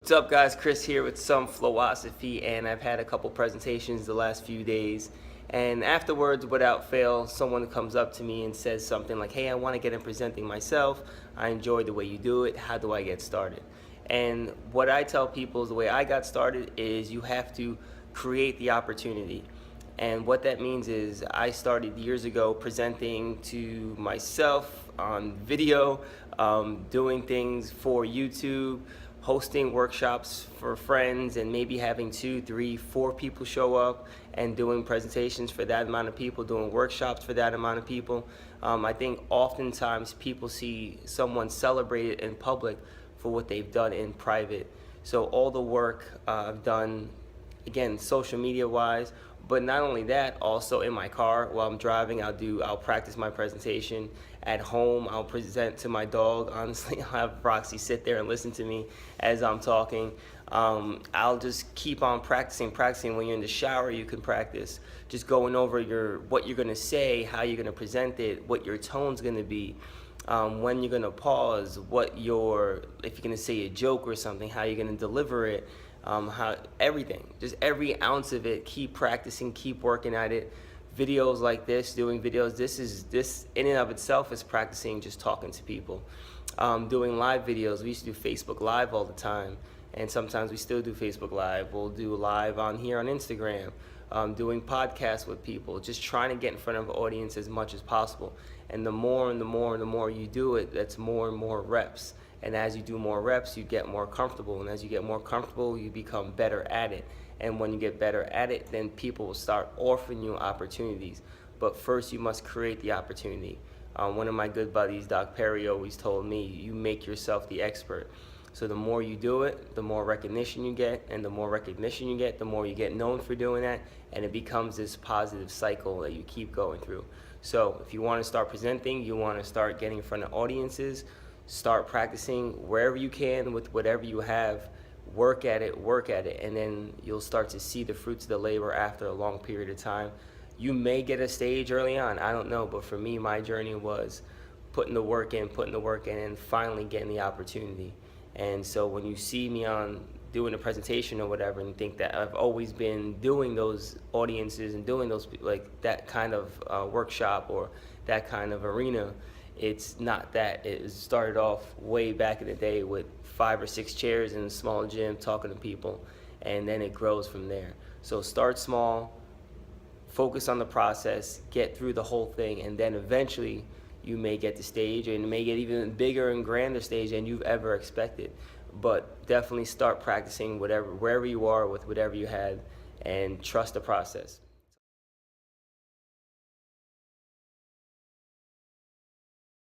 What's up guys, Chris here with some FLO-OSOPHY, and I've had a couple presentations the last few days, and afterwards, without fail, someone comes up to me and says something like, hey, I want to get in presenting myself, I enjoy the way you do it, how do I get started? And what I tell people is the way I got started is you have to create the opportunity. And what that means is I started years ago presenting to myself on video, doing things for YouTube, hosting workshops for friends, and maybe having 2, 3, 4 people show up and doing presentations for that amount of people, doing workshops for that amount of people. I think oftentimes people see someone celebrated in public for what they've done in private. So all the work I've done, again, social media wise, but not only that, also in my car while I'm driving, I'll practice my presentation. At home, I'll present to my dog. Honestly, I'll have Roxy sit there and listen to me as I'm talking. I'll just keep on practicing. When you're in the shower, you can practice. Just going over what you're gonna say, how you're gonna present it, what your tone's gonna be, when you're gonna pause, if you're gonna say a joke or something, how you're gonna deliver it. Everything, just every ounce of it. Keep practicing, keep working at it. Videos like this, doing videos, this in and of itself is practicing just talking to people. Doing live videos, we used to do Facebook Live all the time, and sometimes we still do Facebook Live. We'll do live on here on Instagram, doing podcasts with people, just trying to get in front of an audience as much as possible. And the more and the more you do it, that's more and more reps. And as you do more reps, you get more comfortable. And as you get more comfortable, you become better at it. And when you get better at it, then people will start offering you opportunities. But first, you must create the opportunity. One of my good buddies, Doc Perry, always told me, you make yourself the expert. So the more you do it, the more recognition you get. And the more recognition you get, the more you get known for doing that. And it becomes this positive cycle that you keep going through. So if you want to start presenting, you want to start getting in front of audiences, start practicing wherever you can with whatever you have. Work at it, and then you'll start to see the fruits of the labor after a long period of time. You may get a stage early on, I don't know, but for me, my journey was putting the work in, and finally getting the opportunity. And so when you see me on doing a presentation or whatever and think that I've always been doing those audiences and doing those, like that kind of workshop or that kind of arena, it's not that. It started off way back in the day with 5 or 6 chairs in a small gym talking to people, and then it grows from there. So start small, focus on the process, get through the whole thing, and then eventually you may get to stage, and it may get even bigger and grander stage than you've ever expected. But definitely start practicing wherever you are with whatever you had, and trust the process.